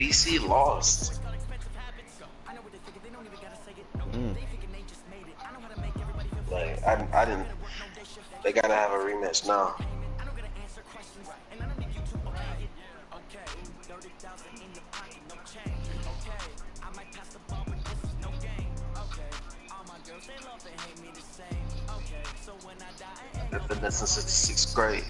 BC lost. Like I didn't. They gotta have a rematch now. They've been there since the 6th grade.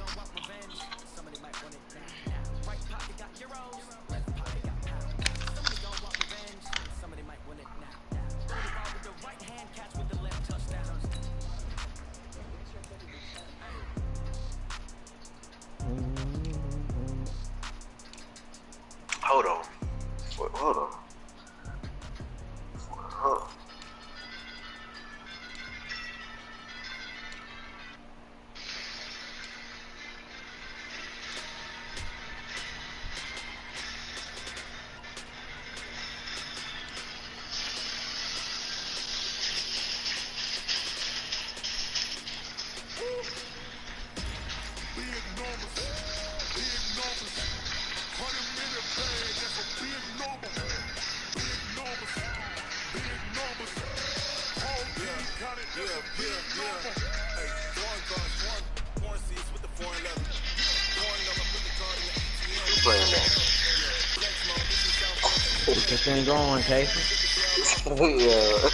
Hold on. Hold on. Huh. This ain't going, Casey. Yeah.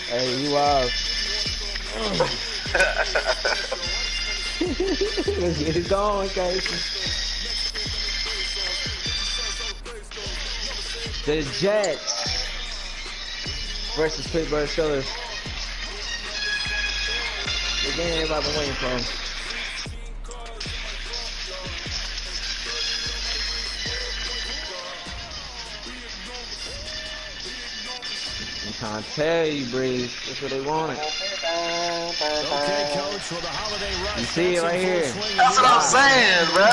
Hey, you out. Let's get it going, Casey. The Jets versus Pittsburgh Steelers. The game everybody's been waiting for. I'm trying to tell you, Breeze. That's what they wanted. Okay, coach, for the holiday rush. You see it right here. That's what I'm saying, bro.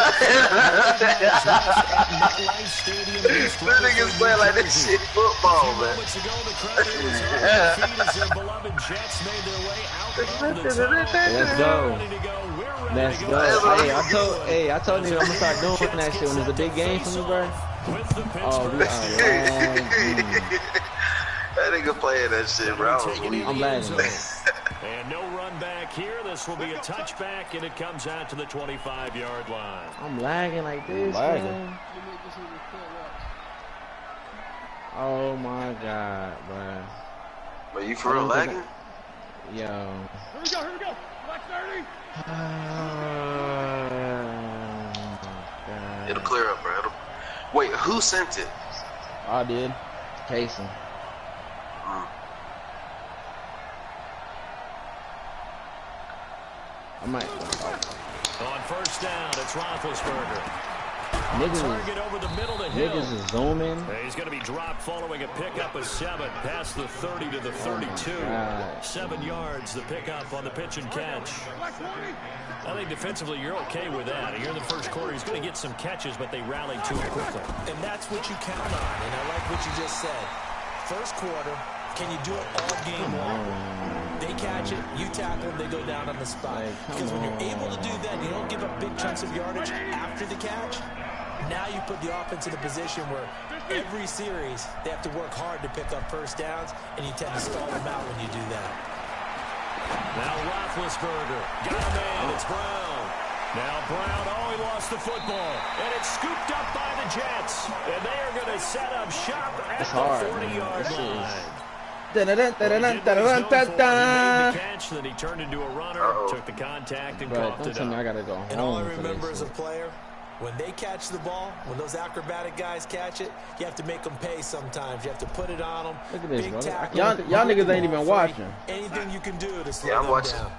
This nigga's playing like this shit football, man. Let's go. Let's go. I told you I'm gonna start doing that shit when it's a big game for me, bro. Oh, we are that nigga playing that shit, bro. I'm lagging. And no run back here. This will be a touchback, and it comes out to the 25-yard line. I'm lagging like this, man. Oh my god, bro. But you for real lagging? Yo. Here we go. Black 30. It'll clear up, bro. Wait, who sent it? I did. Casey. I might. On first down, it's Roethlisberger. Niggas over the middle to Hill. Niggas is zooming. He's going to be dropped following a pickup of 7 past the 30 to the 32. 7 yards, the pickup on the pitch and catch. I think defensively you're okay with that. Here in the first quarter, he's going to get some catches, but they rallied to it quickly. And that's what you count on, and I like what you just said. First quarter, can you do it all game long? They catch it, you tackle them, they go down on the spot. Because when you're able to do that, you don't give up big chunks of yardage after the catch. Now you put the offense in a position where every series they have to work hard to pick up first downs, and you tend to stall them out when you do that. Now Roethlisberger got a man. It's Brown. Now Brown, he lost the football, and it's scooped up by the Jets, and they are going to set up shop at the 40-yard line. Catch, then he turned into a runner, took the contact, and coughed it up. I gotta go home. And all I remember as a player, when they catch the ball, when those acrobatic guys catch it, you have to make them pay sometimes. You have to put it on them. Look at this, brother. Y'all niggas ain't even watching. Anything you can do to slow them down.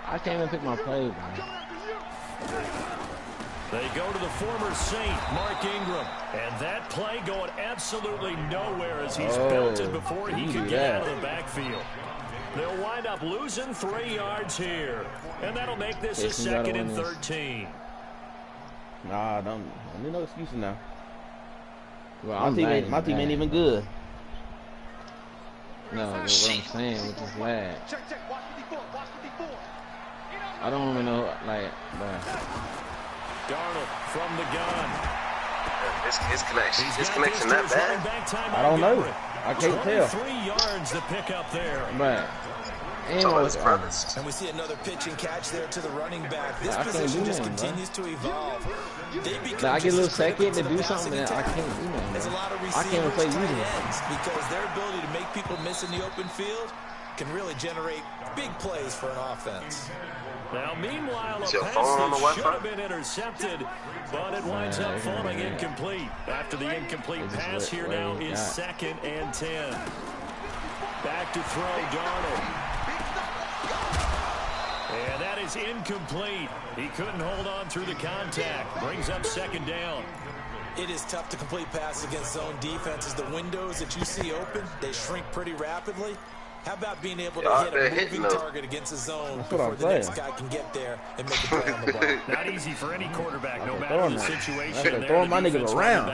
I can't even pick my play, bro. They go to the former Saint, Mark Ingram. And that play going absolutely nowhere as he's belted before he can get out of the backfield. They'll wind up losing 3 yards here. And that'll make this a 2nd and 13. Nah, don't need no excuses now. Well, my team ain't even good. No, what I'm saying with this lag. I don't even know, like, Darnold from the gun. His connection that bad? I don't know. I can't tell. 3 yards to pick up there. But and we see another pitch and catch there to the running back. This position just continues to evolve. I get a little second to do something, and I can't do nothing. There's a lot of I can't even play receivers, tight usually. ends, because their ability to make people miss in the open field can really generate big plays for an offense. Now, meanwhile, a Is your pass phone on the that should Wi-Fi? have been intercepted, but it winds up falling incomplete. After the incomplete pass, here now is 2nd and 10. Back to throw, Darnold. And that is incomplete. He couldn't hold on through the contact. Brings up 2nd down. It is tough to complete passes against zone defenses. The windows that you see open, they shrink pretty rapidly. How about being able to hit a moving target against a zone before the next guy can get there and make a play on the ball? Not easy for any quarterback, no matter the situation. Throwing my niggas around.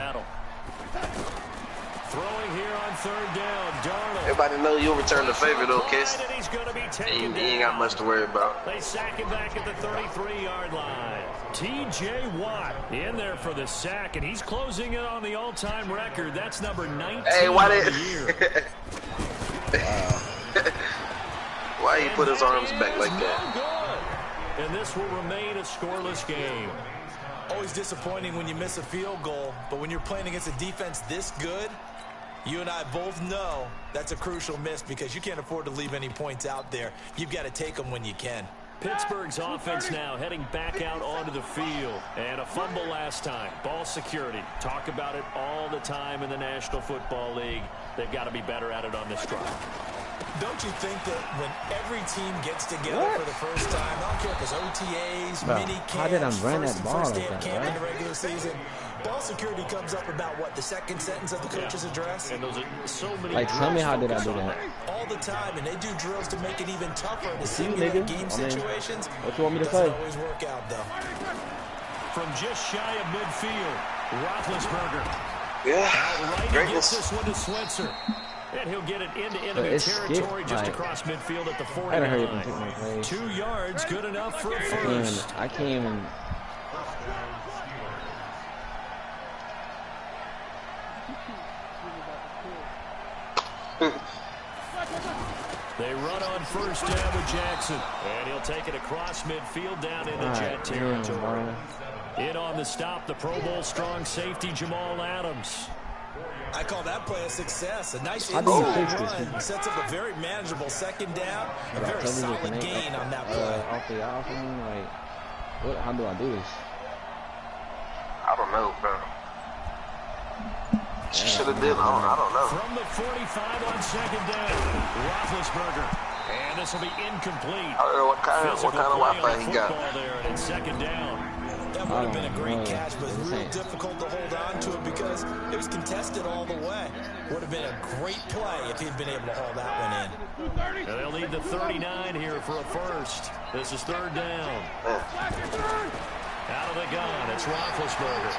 Throwing here on 3rd down, Darnold. Everybody know you'll return the favor though, Kiss. And he's going to be taken He ain't got much to worry about. They sack him back at the 33-yard line. T.J. Watt in there for the sack, and he's closing in on the all-time record. That's number 19 why of the year. Why he put his arms back like that? No good. And this will remain a scoreless game. Always disappointing when you miss a field goal, but when you're playing against a defense this good, you and I both know that's a crucial miss because you can't afford to leave any points out there. You've got to take them when you can. Pittsburgh's offense now heading back out onto the field. And a fumble last time. Ball security. Talk about it all the time in the National Football League. They've got to be better at it on this drive. Don't you think that when every team gets together for the first time, I don't care if it's OTAs, mini camps, how did I run that ball first like day of that, camp right? in the regular season, ball security comes up about what, the 2nd sentence of the coach's address? And those are so many. Like, tell me how did I do that? All the time, and they do drills to make it even tougher to simulate game situations. What you want me to Doesn't say? always work out, though. From just shy of midfield, Roethlisberger. Yeah, Gets this one to Switzer. And he'll get it into enemy territory just across midfield at the 49. 2 yards, good enough for a first. I can't even. They run on 1st down with Jackson. And he'll take it across midfield down into Jet territory. In on the stop, the Pro Bowl strong safety Jamal Adams. I call that play a success. A nice inside run sets up a very manageable 2nd down. A very solid gain on that play. Off the offense, like, what? How do I do this? I don't know, bro. She should have did. I don't know. From the 45 on 2nd down, Roethlisberger. And this will be incomplete. I don't know what kind of Wi-Fi he got. There, and it's 2nd down. That would have been a great catch, but it's real difficult to hold on to it because it was contested all the way. Would have been a great play if he'd been able to haul that one in. And they'll need the 39 here for a first. This is 3rd down. Out of the gun, it's Roethlisberger.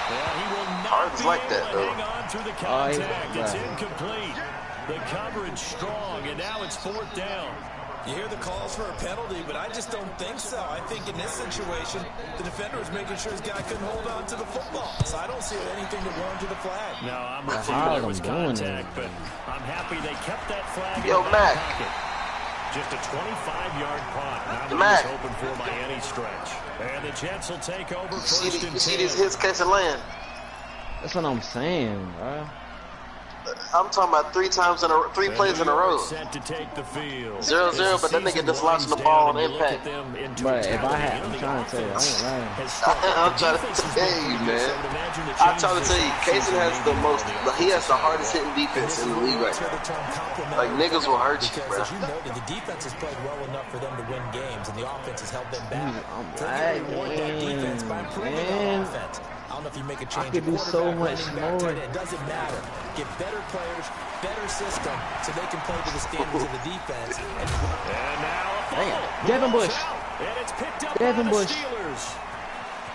Yeah, he will not be like able that, to though. hang on through the contact. It's incomplete. The coverage strong, and now it's 4th down. You hear the calls for a penalty, but I just don't think so. I think in this situation, the defender was making sure his guy couldn't hold on to the football. So I don't see anything to warrant to the flag. No, I'm with you. There was contact, but I'm happy they kept that flag in Yo, the Mac. back pocket. Just a 25-yard punt. Not what Mac. he was hoping for by any stretch. And the Jets will take over first and 10. You see these hits catch a land? That's what I'm saying, bro. I'm talking about 3 plays in a row. Set to take the field. 0-0, but that nigga just lost the ball on impact. But if I had, I'm trying to tell you, I ain't lying. I'm trying to tell you, man. I'm trying to tell you, Kaysen has he has the hardest hitting defense in the league right now. Like, niggas will hurt you, bro. As you noted, the defense has played well enough for them to win games, and the offense has held them back. Reward that defense by improving on offense. I don't know if you make a change. I could do so much more. It doesn't matter. Get better players, better system, so they can play to the standards of the defense. And now a ball. Devin Bush. And it's picked up Devin by Bush. the Steelers.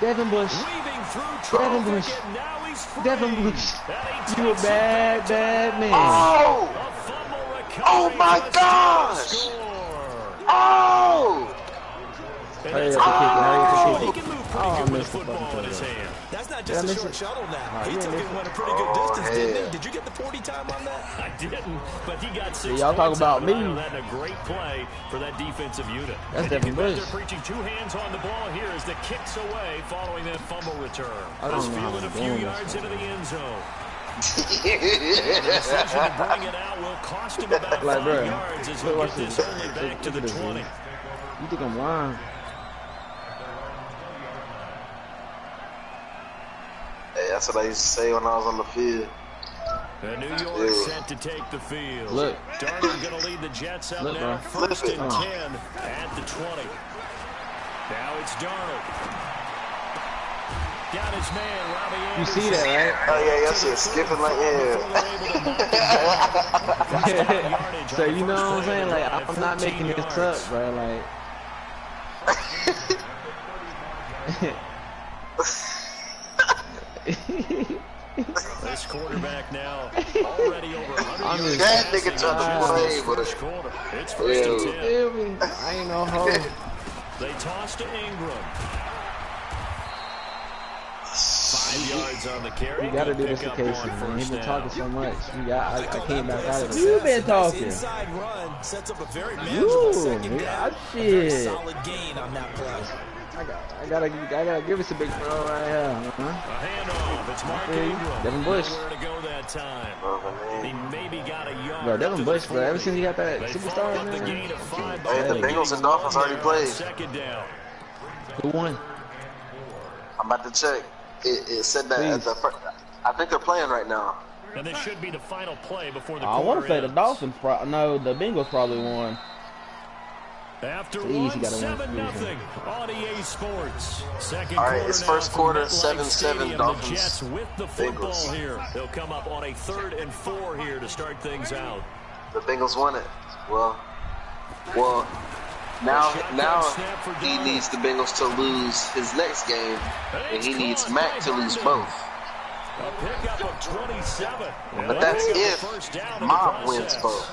Devin Bush. Weaving through Devin traffic, Bush. and now he's free. Devin Bush. And he You a takes it bad, back to bad man. Oh! a fumble recovery Oh my for the gosh! score. Oh! And Hurry that's up and kick it, hurry up and he kick it. can move Oh, I pretty good with missed the the football fucking in his field. hand. That's not just a short shuttle now. He took it and went a pretty good distance, didn't he? Did you get the 40 time on that? I didn't, but he got 6 y'all talk about me. That a great play for that defensive unit. That's Devin Bush. They're preaching 2 hands on the ball here as the kicks away following that fumble return. I don't know how Fielded a few yards into the end zone. Yeah. The decision to bring it out will cost him about 5 yards as he gets this only back to the 20. You think I'm lying? Hey, that's what I used to say when I was on the field. And New York set to take the field. Look. Darnold going to lead the Jets up now. First and 10 at the 20. Now it's Darnold. Got his man, Robbie You Anderson. see that, right? Oh yeah, that shit skipping like Yeah. So you know what I'm saying? Like I'm not making this up, bro. Like. This quarterback now already over 100 yards. That nigga tried to play, but It's first and 10. Feel me? I ain't no hoe. They toss to Ingram. 5 yards on the carry. You gotta do this to Casey, man. He's been talking so much. I came back out of it. You been talking. Inside run sets up a very manageable second down. Shit. Solid gain on that play. I gotta give us a big throw right here. A handoff. It's Mark Ingram. Devin Bush. Nowhere to go that time. He maybe got a yard. Bro, Devin Bush, bro. Ever since he got that superstar, The man. gain of 5 Hey, the Bengals and Dolphins already played. Second down. Who won? I'm about to check. It said that at the first, I think they're playing right now. And this should be the final play before the I want to say the ends. Dolphins. No, the Bengals probably won. After Easy, 1-7-0 on EA Sports. Second All right, quarter it's now first from quarter, MetLife 7-7 Stadium. Dolphins. The Jets with the football Bengals. here. They'll come up on a 3rd and 4 here to start things out. The Bengals won it. Well, now he needs the Bengals to lose his next game, and he needs Mac to lose both. A pickup of 27. But that's if Mob wins both.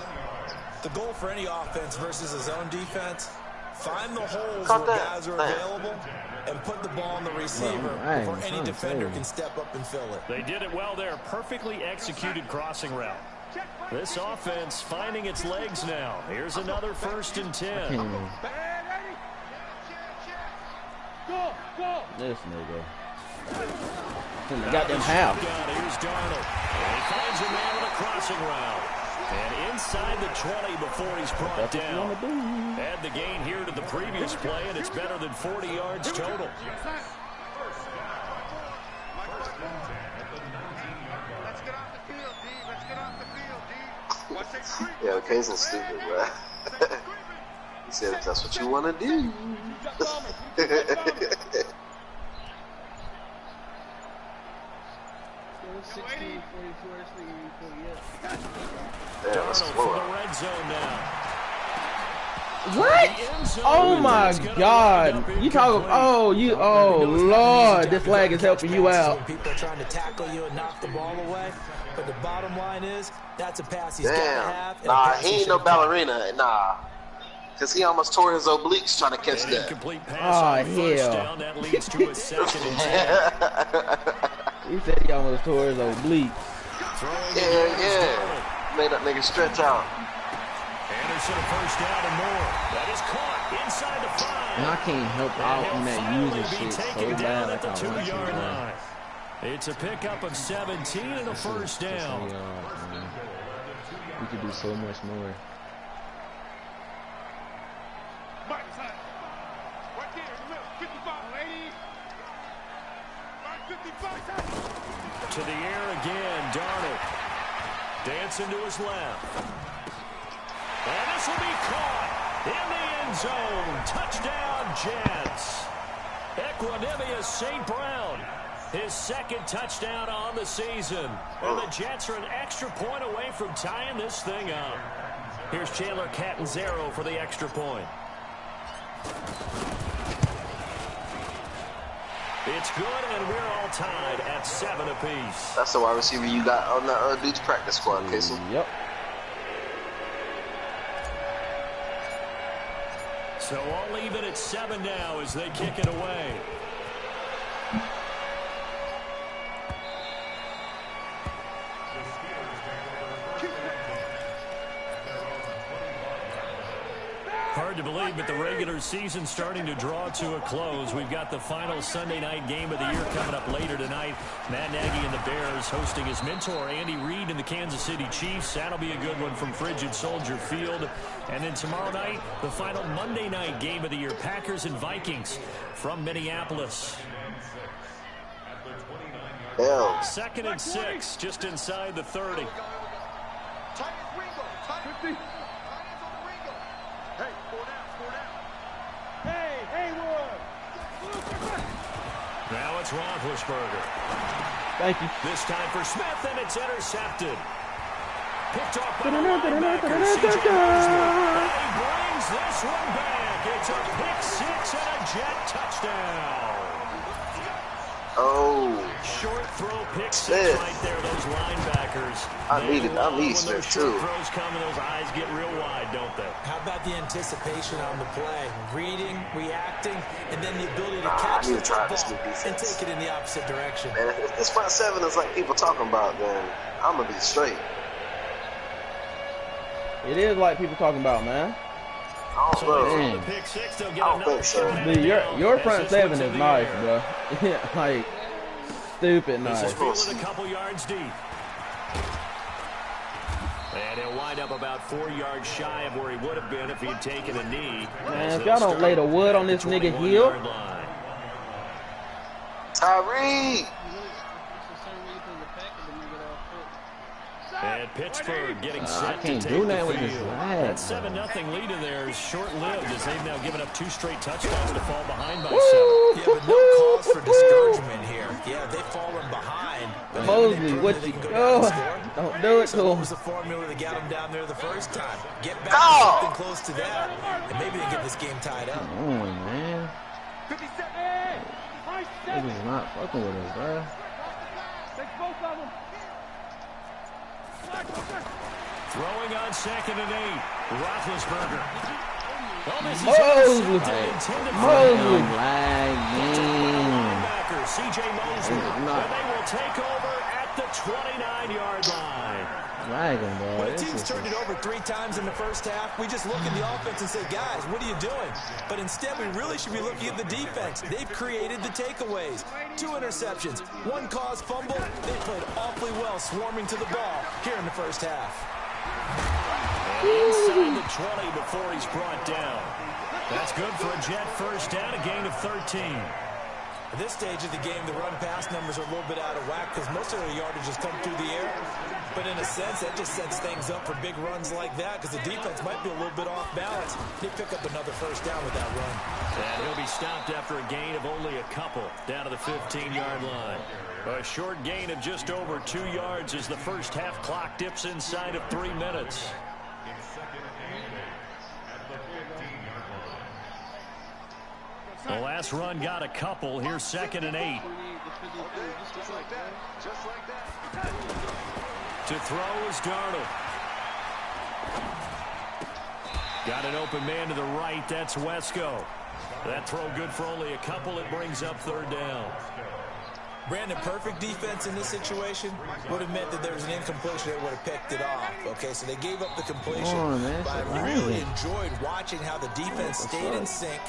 The goal for any offense versus his own defense, find the holes Caught where that. guys are available and put the ball on the receiver before any defender can step up and fill it. They did it well there. Perfectly executed crossing route. This offense finding its legs now. Here's another 1st and 10. This nigga. Got them half. Here's Darnold. And he finds a man with a crossing route. And inside the 20 before he's brought down. Add the gain here to the previous play, and it's better than 40 yards total. Yeah, Casey's stupid, bro. He said if that's what you want to do. Darnold for the red zone now. What? Oh my God! You talking? Oh Lord! This flag is helping you out. People are trying to tackle you and knock the ball away, but the bottom line is that's a pass he's got to have. Nah, he ain't no ballerina. Nah, because he almost tore his obliques trying to catch that. Incomplete pass on first down. That leads to a 2nd and 10. He said he almost tore his oblique. Yeah. Made that nigga stretch out. Anderson a 1st down and more. That is caught inside the 5. And I can't help out on that user shit so bad. At the Like I want 2-yard to. line. It's a pickup of 17 and a 1st down. We could do so much more. To the air again, Darnold. Dancing to his left. And this will be caught in the end zone. Touchdown, Jets. Equanimous St. Brown. His 2nd touchdown on the season. And the Jets are an extra point away from tying this thing up. Here's Chandler Catanzaro for the extra point. It's good, and we're all tied at 7 apiece. That's the wide receiver you got on the dude's practice squad, Casey. Yep. So all even at 7 now as they kick it away. believe, but the regular season's starting to draw to a close. We've got the final Sunday night game of the year coming up later tonight. Matt Nagy and the Bears hosting his mentor, Andy Reid, and the Kansas City Chiefs. That'll be a good one from frigid Soldier Field. And then tomorrow night, the final Monday night game of the year, Packers and Vikings from Minneapolis. Hell. 2nd and 6, just inside the 30. Now it's Roethlisberger. Thank you. This time for Smith, and it's intercepted. Picked off by the linebacker, C.J. Mosley. And he brings this one back. It's a pick six and a Jet touchdown. Oh. Short throw pick six right there, those linebackers. I need Smith too. Throws come and those eyes get real wide, don't they? How about the anticipation on the play? Reading, reacting, and then the ability to catch the football and take it in the opposite direction. Man, if this front seven is like people talking about, then I'm going to be straight. It is like people talking about, man. I don't know. I don't think so. Dude, your front seven is nice, bro. Like, stupid nice. A couple yards deep. And he'll wind up about 4 yards shy of where he would have been if he'd taken a knee. Man, if y'all don't lay the wood on this nigga heel. Tyree! And Pittsburgh getting set I can't to do take that the with this field. lag. That 7-0 lead of theirs short-lived as they've now given up 2 straight touchdowns to fall behind by 7. Yeah, but no cause for discouragement here. Yeah, they've fallen behind. Mosley, what you don't do it to him. What was the formula that got them down there the first time? Get back to something close to that, and maybe they get this game tied up. Come on, man. Niggas not fucking with us, bro. Throwing on 2nd and 8. Roethlisberger. Mosley. Linebacker C.J. Mosley. And they will take over at the 29-yard line. Lagging, bro. When a team's turned it over 3 times in the first half, we just look at the offense and say, guys, what are you doing? But instead, we really should be looking at the defense. They've created the takeaways. 2 interceptions, 1 caused fumble. They played awfully well swarming to the ball here in the first half. And inside the 20 before he's brought down. That's good for a Jet first down, a gain of 13. At this stage of the game, the run-pass numbers are a little bit out of whack because most of their yardage has come through the air. But in a sense, that just sets things up for big runs like that because the defense might be a little bit off balance. They pick up another first down with that run. And he'll be stopped after a gain of only a couple down to the 15-yard line. A short gain of just over 2 yards as the first half clock dips inside of 3 minutes. The last run got a couple. Here's 2nd and 8. To throw is Darnold. Got an open man to the right. That's Wesco. That throw good for only a couple. It brings up 3rd down. Brandon, perfect defense in this situation would have meant that there was an incompletion that would have picked it off. Okay, so they gave up the completion. But I really enjoyed watching how the defense stayed in sync,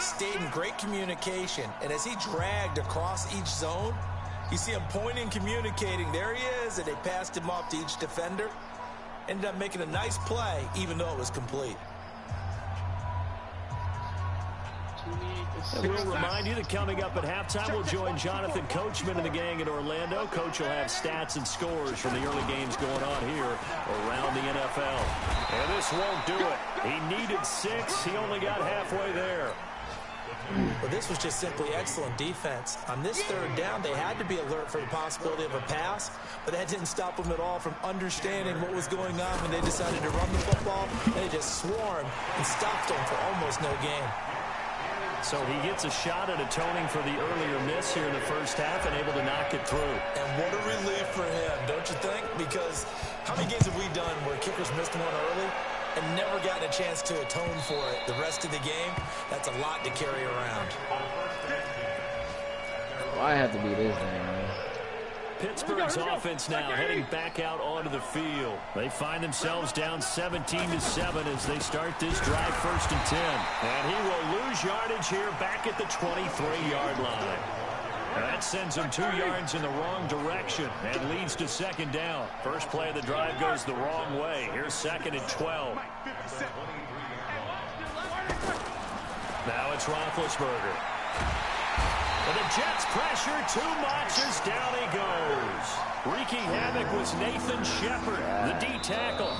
stayed in great communication. And as he dragged across each zone, you see him pointing, communicating. There he is, and they passed him off to each defender. Ended up making a nice play, even though it was complete. And we'll remind you that coming up at halftime, we'll join Jonathan Coachman and the gang in Orlando. Coach will have stats and scores from the early games going on here around the NFL. And this won't do it. He needed 6. He only got halfway there. Well, this was just simply excellent defense. On this 3rd down, they had to be alert for the possibility of a pass, but that didn't stop them at all from understanding what was going on when they decided to run the football, and they just swarmed and stopped them for almost no gain. So he gets a shot at atoning for the earlier miss here in the first half and able to knock it through. And what a relief for him, don't you think? Because how many games have we done where kickers missed one early and never gotten a chance to atone for it the rest of the game? That's a lot to carry around. Why have to be this thing, man? Pittsburgh's offense now heading back out onto the field. They find themselves down 17-7 as they start this drive 1st and 10. And he will lose yardage here back at the 23-yard line. That sends him 2 yards in the wrong direction and leads to 2nd down. First play of the drive goes the wrong way. Here's 2nd and 12. Now it's Roethlisberger. And the Jets pressure too much as down he goes. Wreaking havoc was Nathan Shepard, the D tackle.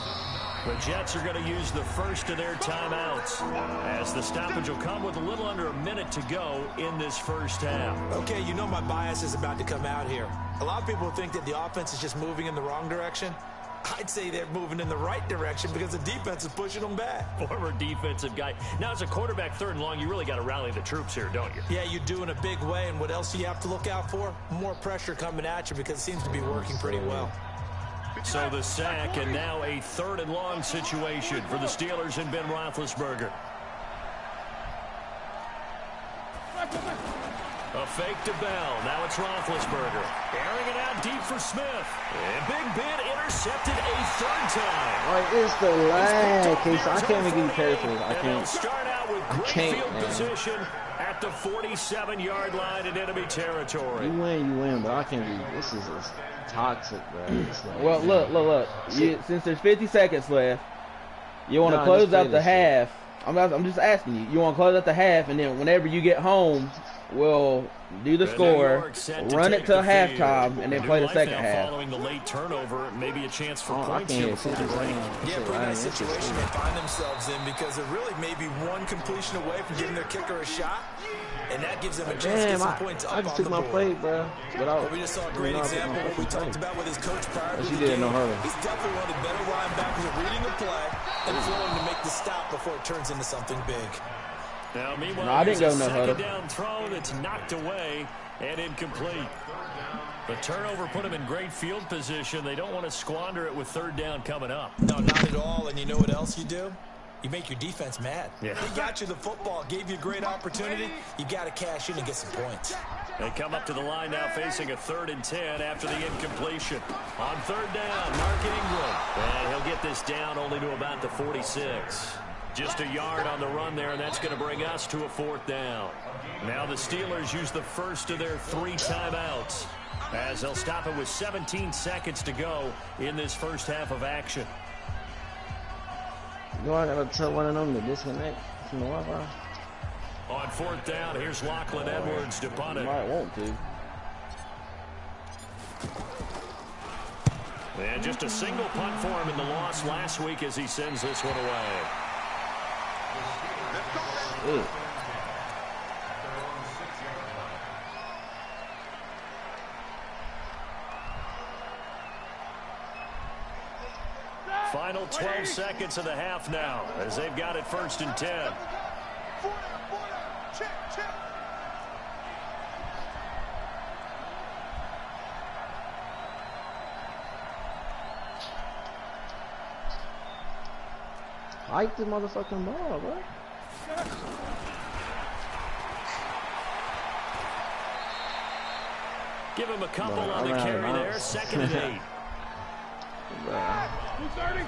The Jets are going to use the first of their timeouts as the stoppage will come with a little under a minute to go in this first half. Okay, you know my bias is about to come out here. A lot of people think that the offense is just moving in the wrong direction. I'd say they're moving in the right direction because the defense is pushing them back. Former defensive guy. Now, as a quarterback 3rd and long, you really got to rally the troops here, don't you? Yeah, you do in a big way. And what else do you have to look out for? More pressure coming at you because it seems to be working pretty well. So the sack, and now a 3rd and long situation for the Steelers and Ben Roethlisberger. A fake to Bell. Now it's Roethlisberger. Airing it out deep for Smith. And Big Ben intercepted a 3rd time. Like, it's the lag, Case. I can't even give you credit for this. I And they'll can't. start out with great field position at the 47-yard line in enemy territory. You win, but I can't be. This is toxic, bro. Like, Well, look. Since there's 50 seconds left, you want to Nah, close just out the finish it. half. I'm just asking you. You want to close out the half, and then whenever you get home, we'll do the And score, New York set to run take it till the field. halftime, and then New play the life second now half. Following the late turnover, maybe a chance for I points can't here even before see the this break. thing. Yeah, pretty nice situation they find themselves in because they're really maybe one completion away from giving their kicker a shot. And that gives them a chance to get Damn, some points up I just on took the my board. plate, bro. Well, we just saw a great example of what we talked about with his coach prior to She the did game. no hurdle. He's definitely one of the better linebackers at reading the play and flowing to make the stop before it turns into something big. Now, meanwhile, No, I didn't there's go a no huddle. second down throw that's knocked away and incomplete. The turnover put him in great field position. They don't want to squander it with 3rd down coming up. No, not at all. And you know what else you do? You make your defense mad. Yeah. He got you the football, gave you a great opportunity. You got to cash in and get some points. They come up to the line now facing a 3rd and 10 after the incompletion. On 3rd down, Mark Ingram. And he'll get this down only to about the 46. Just a yard on the run there, and that's going to bring us to a 4th down. Now the Steelers use the first of their 3 timeouts as they'll stop it with 17 seconds to go in this first half of action. You know, I gotta tell one of them to disconnect from the Wi-Fi. On 4th down, here's Lachlan Edwards to punt You it. might want to. And just a single punt for him in the loss last week as he sends this one away. Ew. Final 12 seconds of the half now as they've got it 1st and 10. Hike the motherfucking ball, bro. Give him a couple Bro, on the I'm out of carry there. bounds. 2nd and 8. Bro. Who's starting?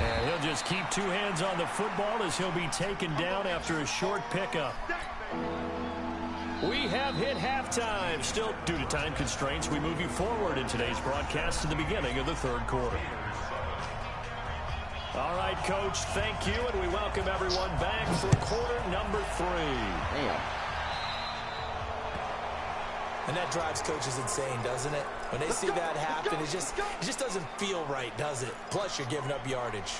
And he'll just keep 2 hands on the football as he'll be taken down after a short pickup. We have hit halftime. Still, due to time constraints, we move you forward in today's broadcast to the beginning of the 3rd quarter. All right, Coach, thank you, and we welcome everyone back for quarter number 3. Damn. And that drives coaches insane, doesn't it? When they see that happen, it just doesn't feel right, does it? Plus, you're giving up yardage.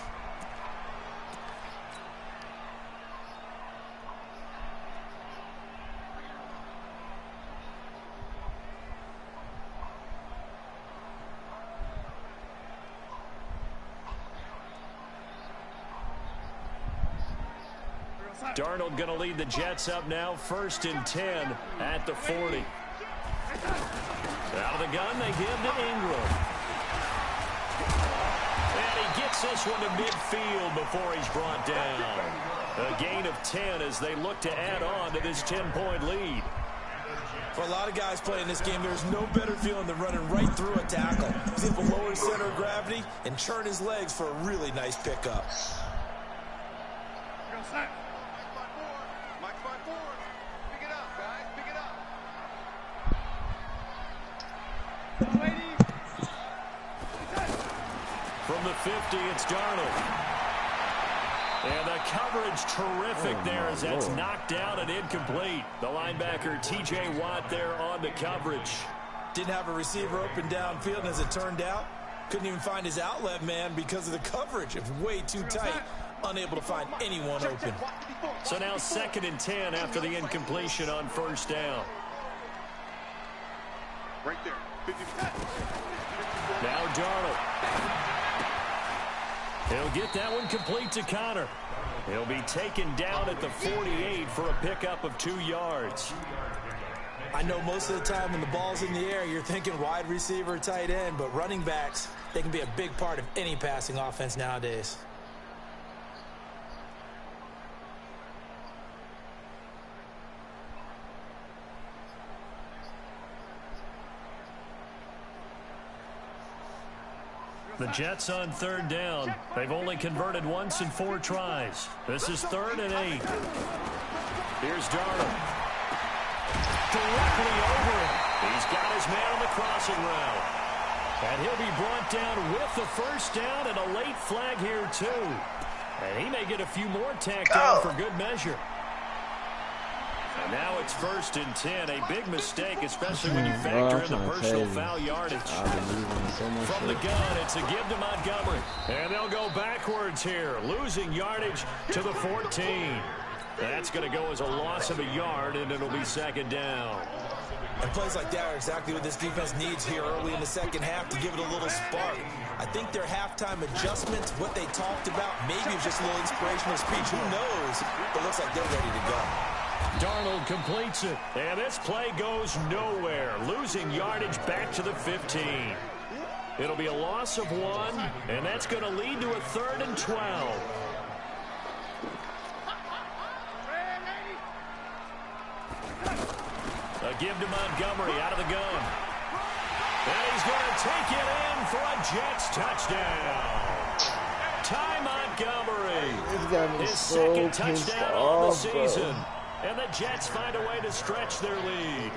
Darnold going to lead the Jets up now, 1st and 10 at the 40. Out of the gun, they give to Ingram. And he gets Gets this one to midfield before he's brought down. A gain of 10 as they look to add on to this 10-point lead. For a lot of guys playing this game, there's no better feeling than running right through a tackle. He's able to lower his center of gravity and churn his legs for a really nice pickup. From the 50, it's Darnold. And the coverage terrific there as that's knocked down and incomplete. The linebacker, T.J. Watt, there on the coverage. Didn't have a receiver open downfield, and as it turned out, couldn't even find his outlet man because of the coverage. It was way too tight, unable to find anyone open. So now 2nd and 10 after the incompletion on first down. Right there. 50. Now Darnold. He'll get that one complete to Connor. He'll be taken down at the 48 for a pickup of 2 yards. I know most of the time when the ball's in the air, you're thinking wide receiver, tight end, but running backs, they can be a big part of any passing offense nowadays. The Jets on 3rd down. They've only converted once in 4 tries. This is 3rd and 8. Here's Darnold. Directly over him. He's got his man on the crossing route. And he'll be brought down with the first down and a late flag here too. And he may get a few more tacked on for good measure. And now it's 1st and 10. A big mistake, especially when you factor in the personal foul yardage. From the gun, it's a give to Montgomery. And they'll go backwards here, losing yardage to the 14. That's going to go as a loss of a yard, and it'll be 2nd down. And plays like that are exactly what this defense needs here early in the second half to give it a little spark. I think their halftime adjustments, what they talked about, maybe it was just a little inspirational speech. Who knows? But it looks like they're ready to go. Darnold completes it, and this play goes nowhere, losing yardage back to the 15. It'll be a loss of 1, and that's going to lead to a 3rd and 12. A give to Montgomery out of the gun. And he's going to take it in for a Jets touchdown. Ty Montgomery, his second touchdown on the season. And the Jets find a way to stretch their lead.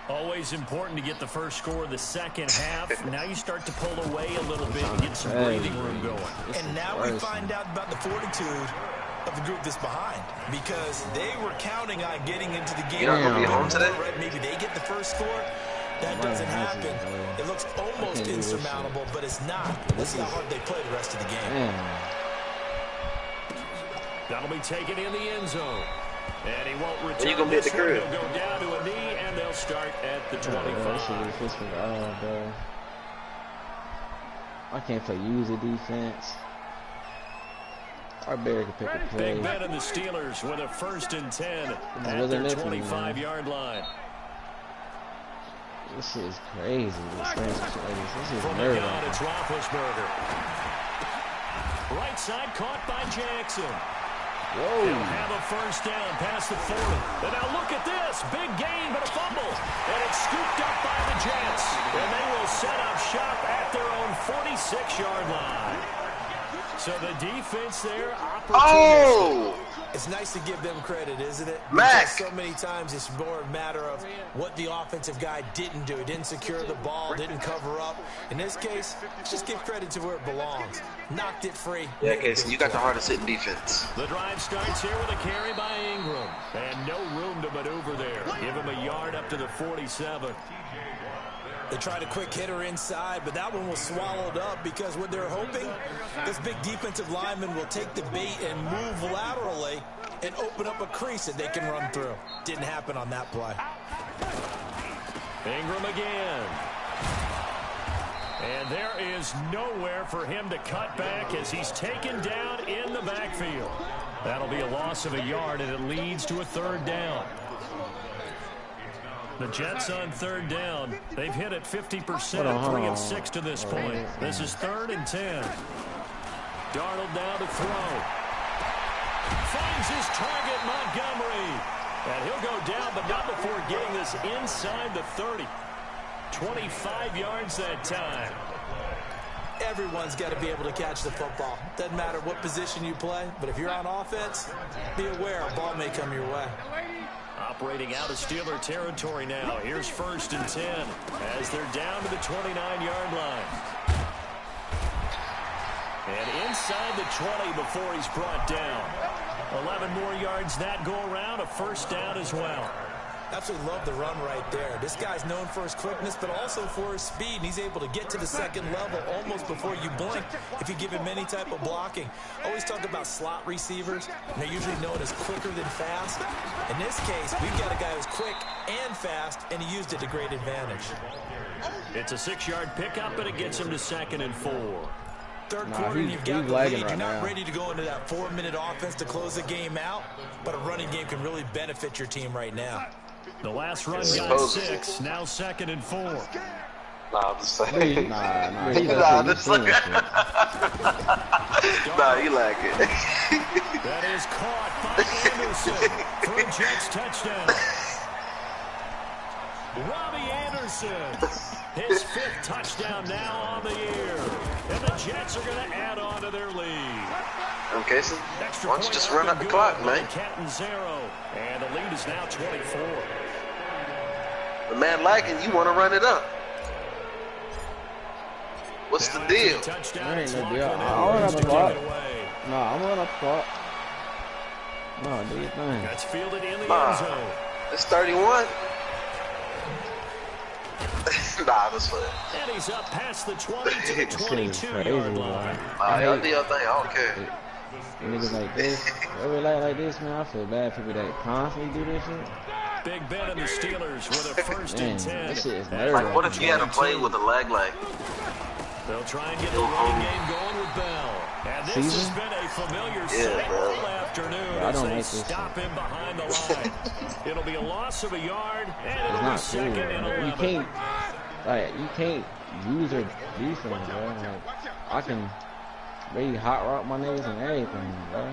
Always important to get the first score of the second half. Now you start to pull away a little bit and get some breathing room going. And now we find out about the fortitude of the group that's behind, because they were counting on getting into the game. You're not going to be home today? Maybe they get the first score. That doesn't happen. It looks almost insurmountable, but it's not. Let's see how hard they play the rest of the game. That'll be taken in the end zone. And he won't return. You gonna be at the crib. He'll go down to a knee, and they'll start at the 25. Bro. I can't play user defense. Our Bear can pick a play. Big bet on the Steelers with a 1st and 10 at their 25-yard line. This shit is crazy. This is From the gun, it's Roethlisberger. Right side caught by Jackson. Whoa. They'll have a first down past the 40. And now look at this. Big gain, but a fumble. And it's scooped up by the Jets. And they will set up shop at their own 46-yard line. So the defense there, opportunistic. It's nice to give them credit, isn't it? Mac. Because so many times it's more a matter of what the offensive guy didn't do. He didn't secure the ball, didn't cover up. In this case, just give credit to where it belongs. Knocked it free. Yeah, Casey, you got the hardest hitting defense. The drive starts here with a carry by Ingram. And no room to maneuver there. Give him a yard up to the 47. They tried a quick hitter inside, but that one was swallowed up because what they're hoping, this big defensive lineman will take the bait and move laterally and open up a crease that they can run through. Didn't happen on that play. Ingram again. And there is nowhere for him to cut back as he's taken down in the backfield. That'll be a loss of a yard, and it leads to a 3rd down. The Jets on 3rd down. They've hit it 50%, 3 of 6 to this point. This is 3rd and 10. Darnold now to throw. Finds his target, Montgomery. And he'll go down, but not before getting this inside the 30. 25 yards that time. Everyone's got to be able to catch the football. Doesn't matter what position you play, but if you're on offense, be aware a ball may come your way. Operating out of Steeler territory now. Here's 1st and 10 as they're down to the 29-yard line. And inside the 20 before he's brought down. 11 more yards that go around, a 1st down as well. Absolutely love the run right there. This guy's known for his quickness, but also for his speed. And he's able to get to the 2nd level almost before you blink if you give him any type of blocking. Always talk about slot receivers. And they're usually known as quicker than fast. In this case, we've got a guy who's quick and fast, and he used it to great advantage. It's a 6-yard pickup, and it gets him to 2nd and 4. Third quarter, you've got the lead. You're not ready to go into that 4-minute offense to close the game out, but a running game can really benefit your team right now. The last run got 6, now 2nd and 4. Nah, I'm just saying. Nah, you like it. That is caught by Anderson for a Jets touchdown. Robbie Anderson, his 5th touchdown now on the year. And the Jets are going to add on to their lead. Okay, so why don't you just run up the clock, man? And the lead is now 24. The man liking, you want to run it up. What's the deal? There ain't no deal. I'll run up the clock. No, I'm running up the clock. No, do your thing. That's fielded in the end zone. It's 31. Nah, that's fine. And he's up past the 20 to the 22-yard line. Y'all do your thing. I don't care. Niggas like this, every like this, man, I feel bad for people that constantly do this shit. Big Ben and the Steelers with a 1st and 10. This shit is nervous. Like, what if you had to play with a leg like? They'll try and get the running game going with Bell. And this has been a familiar sight all afternoon as they stop him behind the line. It'll be a loss of a yard, and it'll be 2nd and 11. You can't use their defense, bro. Like, I can really hot rock my niggas and everything, bro.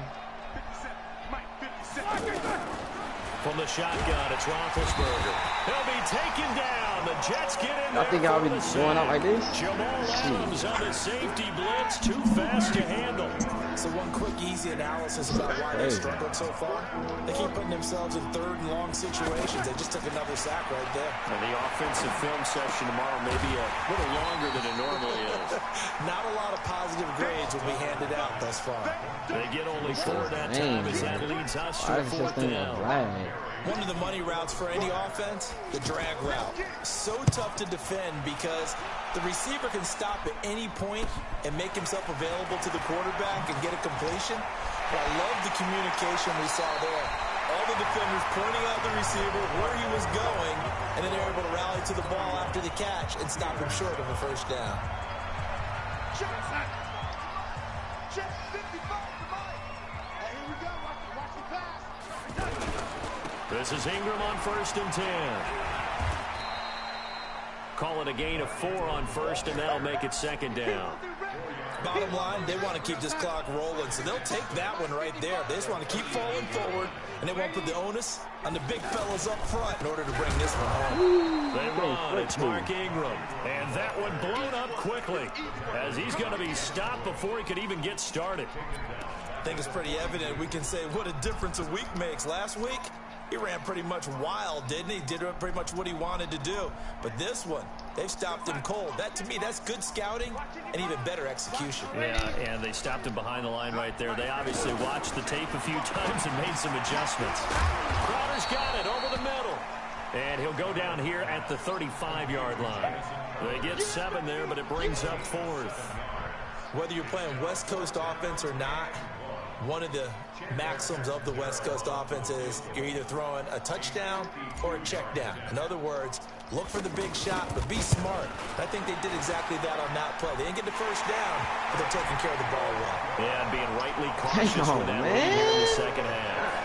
From the shotgun, it's Roethlisberger. He'll be taken down. The Jets get in there. I think I'll be going out like this. Jamal Adams on the safety blitz, too fast to handle. So one quick, easy analysis about why they struggled so far. They keep putting themselves in 3rd and long situations. They just took another sack right there. And the offensive film session tomorrow may be a little longer than it normally is. Not a lot of positive grades will be handed out thus far. They get only 4 that time as that leads us to 4th down. One of the money routes for any offense, the drag route. So tough to defend because the receiver can stop at any point and make himself available to the quarterback and get a completion. But I love the communication we saw there. All the defenders pointing out the receiver, where he was going, and then they were able to rally to the ball after the catch and stop him short of a 1st down. This is Ingram on 1st and 10. Call it a gain of 4 on 1st, and that'll make it 2nd down. Bottom line, they want to keep this clock rolling, so they'll take that one right there. They just want to keep falling forward, and they won't put the onus on the big fellas up front in order to bring this one home. They run. It's Mark Ingram, and that one blown up quickly as he's going to be stopped before he could even get started. I think it's pretty evident. We can say what a difference a week makes. Last week, he ran pretty much wild, didn't he? Did pretty much what he wanted to do. But this one, they've stopped him cold. That, to me, that's good scouting and even better execution. Yeah, and they stopped him behind the line right there. They obviously watched the tape a few times and made some adjustments. Crowder's got it over the middle. And he'll go down here at the 35-yard line. They get 7 there, but it brings up 4th. Whether you're playing West Coast offense or not, one of the maxims of the West Coast offense is you're either throwing a touchdown or a check down. In other words, look for the big shot, but be smart. I think they did exactly that on that play. They didn't get the 1st down, but they're taking care of the ball well. Yeah, and being rightly cautious with that lead here in the 2nd half.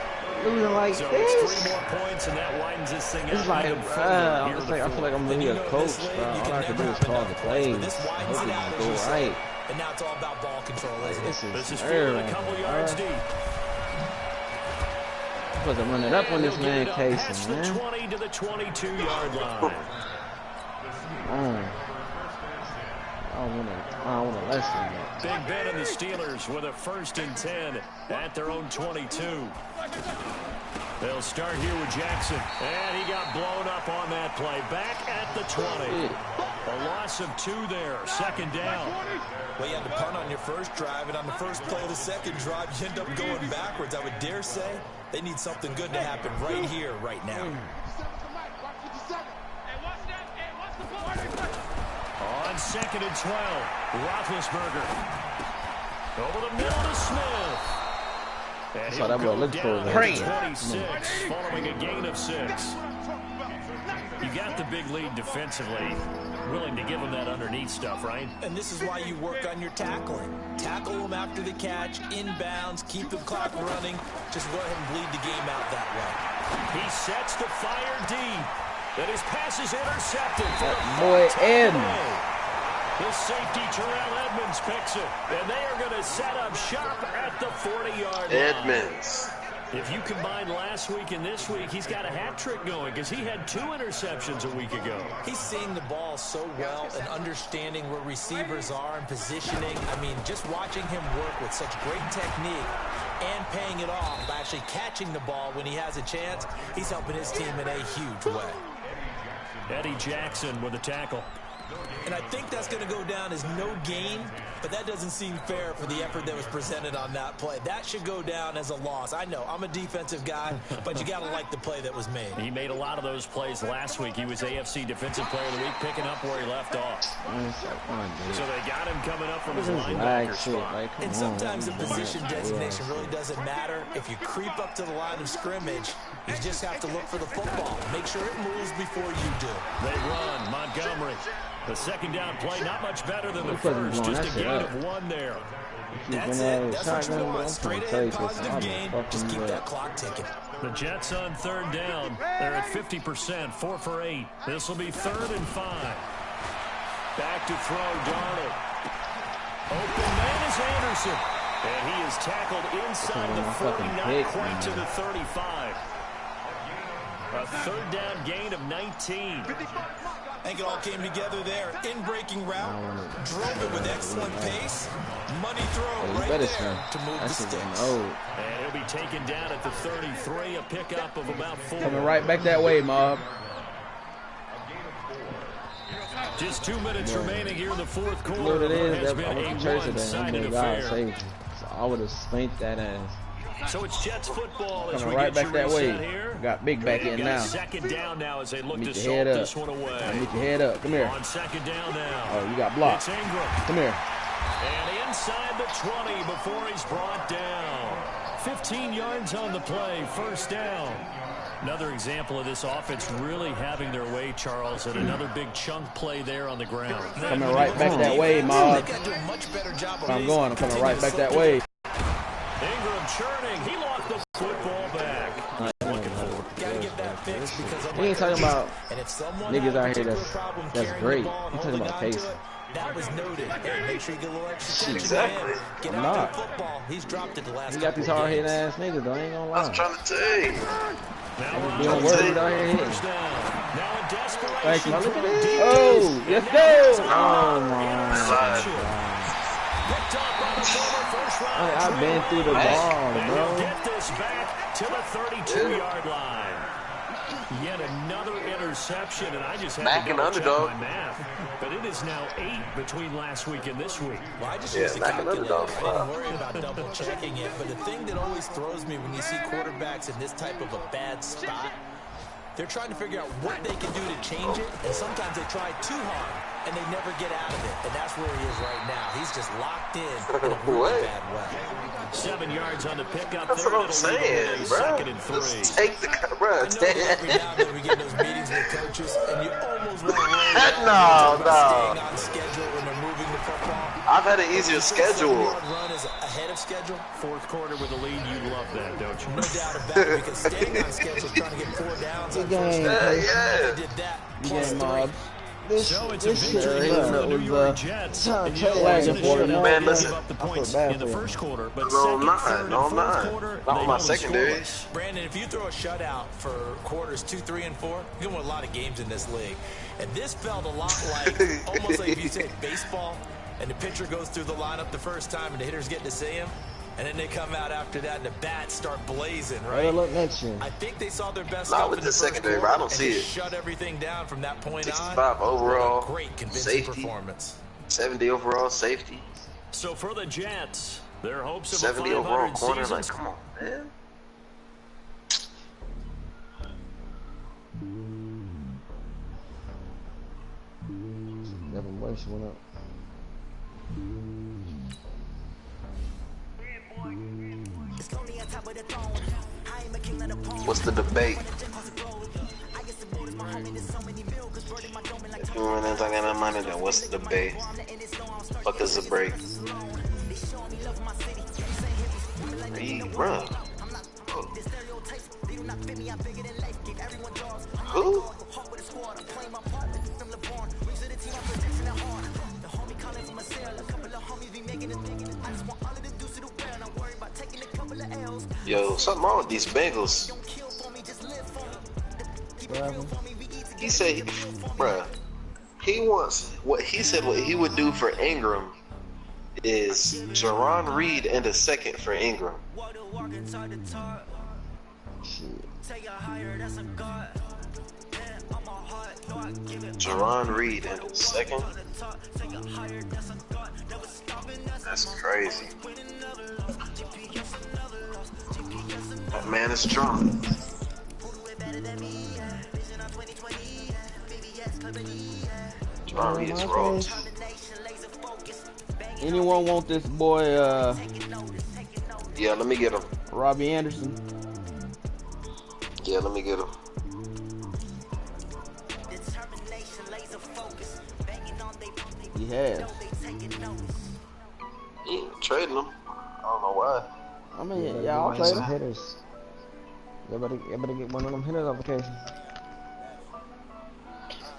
Losing like so this. It's 3 more points, and that widens this thing it's out. Like, I feel like I'm really a coach, bro. All I can do is call the plays. I hope it's go right. And now it's all about ball control, isn't it? This is fielded a couple yards deep. I'm supposed to run it up on this man, Casey, man. The 20 to the 22-yard line. I don't want to less than that. Big Ben and the Steelers with a 1st and 10 at their own 22. They'll start here with Jackson. And he got blown up on that play. Back at the 20. A loss of 2 there. 2nd down. Well, you had to punt on your first drive, and on the first play of the second drive, you end up going backwards. I would dare say they need something good to happen right here, right now. On 2nd and 12, Roethlisberger. Over the middle to Smith. And That's what I would look for. 26, following a gain of 6. You got the big lead defensively. Willing to give them that underneath stuff, right? And this is why you work on your tackling. Tackle them after the catch, inbounds, keep the clock running. Just go ahead and bleed the game out that way. He sets to fire deep. And his pass is intercepted. Boy, The safety, Terrell Edmonds, picks it. And they are going to set up shop at the 40-yard line. Edmonds. If you combine last week and this week, he's got a hat trick going because he had 2 interceptions a week ago. He's seeing the ball so well and understanding where receivers are and positioning. I mean, just watching him work with such great technique and paying it off by actually catching the ball when he has a chance, he's helping his team in a huge way. Eddie Jackson with a tackle. And I think that's going to go down as no gain, but that doesn't seem fair for the effort that was presented on that play. That should go down as a loss. I know, I'm a defensive guy, but you got to like the play that was made. He made a lot of those plays last week. He was AFC Defensive Player of the Week, picking up where he left off. So they got him coming up from his linebacker spot. And sometimes the position designation really doesn't matter. If you creep up to the line of scrimmage, you just have to look for the football. Make sure it moves before you do. They run. Montgomery. The 2nd down play, not much better than the first. Just a gain of 1 there. That's it. That's what you want. Straight ahead, positive gain. Just keep that clock ticking. The Jets on 3rd down. They're at 50%, 4 for 8. This will be 3rd and 5. Back to throw, Darnold. Open man is Anderson. And he is tackled inside the 40, not quite to the 35. A 3rd down gain of 19. I think it all came together there. In-breaking route, drove it with excellent pace. Money throw right there to move the sticks. And he'll be taken down at the 33, a pickup of about 4. Coming right back that way, Mob. Just 2 minutes remaining here in the 4th quarter. What it is, Has that been I went a to church today. one-sided God affair. save me. So I would have spanked that ass. So it's Jets football as Coming we right get back you that way. reset here. Got Big back in now. 2nd down now as they look Meet to your head salt up. this one away. Meet your head up. Come here. On 2nd down now. Oh, you got blocked. It's Ingram. Come here. And inside the 20 before he's brought down. 15 yards on the play. 1st down. Another example of this offense really having their way, Charles, and another big chunk play there on the ground. Coming right back that way, Mob. They got to do a much better job of I'm going. I'm coming right back that way. Ingram churning. He lost the football back. Looking forward. Gotta get that fixed because He ain't talking about niggas out here that's that's great. He's talking about Casey. That was noted. Hey, make sure you get a little extra attention. Exactly. Man. Get I'm out not. there football. He's dropped it the last He got these hard-hitting ass niggas, though. I ain't gonna lie. I was trying to tell you. Now You don't worry about here hitting. first down. Now in desperation. Thanks, man. Look at throw this. deep. Oh, let's go. Oh, my Interception. God. Picked up by the former first-round I've been through the ball, And bro. he'll get this back to the 32-yard line. Yet another interception, and I just had Back to in double check underdog. my math. But it is now 8 between last week and this week. Well, I just Yeah, use the back in calculator. underdog. I didn't worry about double checking it. But the thing that always throws me when you see quarterbacks in this type of a bad spot, they're trying to figure out what they can do to change it. And sometimes they try too hard, and they never get out of it. And that's where he is right now. He's just locked in a really What? bad way. 7 yards on the pickup. That's there. what I'm It'll leave saying, it bro. 2nd and 3. Just take the bro. I know that every now and then we get those meetings with coaches, and you almost want to roll No, staying on schedule when they're moving the football. I've had an easier schedule. Run is ahead of schedule. 4th quarter with a lead. You love that, don't you? No doubt about it, because staying on schedule is trying to get 4 downs on Good first game. down. Yeah. They did that Good plus game, 3. Mob. This So it's shit a victory for the New York Jets. lagging The for it now. Man, listen. Gave up the points in the first quarter, but No, second, I'm third, not. and fourth quarter, Not they with my held them secondary. scoreless. Brandon, if you throw a shutout for quarters 2, 3, and 4, you're gonna win a lot of games in this league. And this felt a lot like, almost like if you said baseball, and the pitcher goes through the lineup the first time, and the hitters get to see him, and then they come out after that, and the bats start blazing, right? Look next year. I think they saw their best Not stuff with in the first secondary, quarter but I don't and see just it. shut everything down from that point on. 65 overall, Great convincing safety. performance. 70 overall safety. So for the Jets, their hopes of 70 a overall 500 corner. season. Like, come on, man. Devin Bush went up. What's the debate? If you want to talk about money, then what's the debate? Fuck is a break? Run. Who? Yo, something wrong with these Bengals. He said, bruh, he wants, what he said what he would do for Ingram is Jaron Reed and a second for Ingram. Jaron Reed and a second? That's crazy. That man is drunk. Jaron Reed is rolled. Anyone want this boy, Yeah, let me get him. Robbie Anderson? Yeah, let me get him. He has. He ain't trading him. I don't know why. I mean, yeah, I'll trade him. Hitters. You better get one of them hitters applications.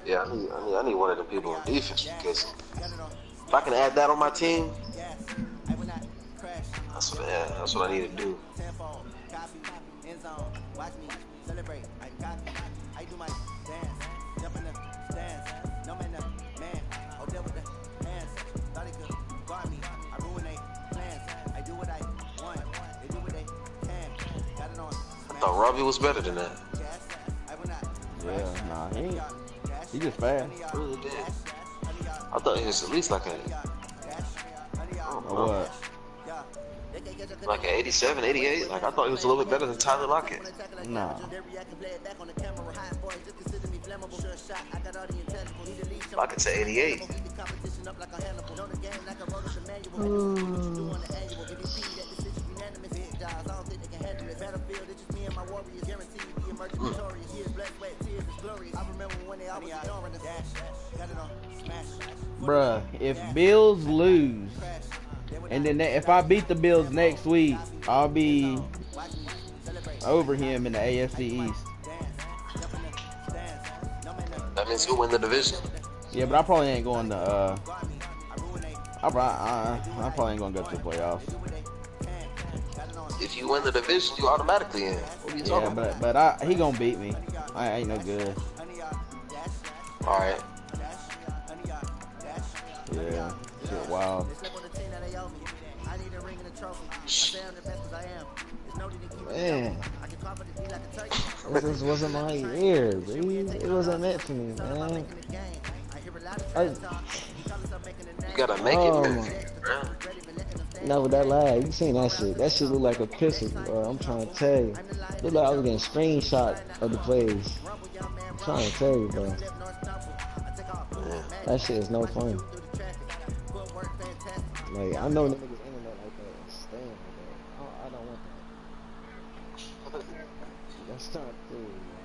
Yeah, I need one of them people on defense because if I can add that on my team, that's what I need to do. I thought Robbie was better than that. Yeah, nah, he ain't. He just fast. I really did. I thought he was at least like a, Or what? like an 87, 88. Like I thought he was a little bit better than Tyler Lockett. Nah. Lockett's an 88. Bruh, if Bills lose, and then if I beat the Bills next week, I'll be over him in the AFC East. That means you'll win the division. Yeah, but I probably ain't going to. I probably ain't gonna go to the playoffs. If you win the division, you automatically in. What are you talking about? But he gonna beat me. I ain't no good. All right. Yeah, shit, wild. Man, this wasn't my year, dude. It wasn't meant for me, man. You gotta make it, man. No, with that lag, you seen that shit. That shit look like a pistol, bro. I'm trying to tell you. Look like I was getting screenshot of the plays. I'm trying to tell you, bro. Yeah. That shit is no fun. Like, I know niggas internet like that and stand like that. I don't want that. That's not cool, man.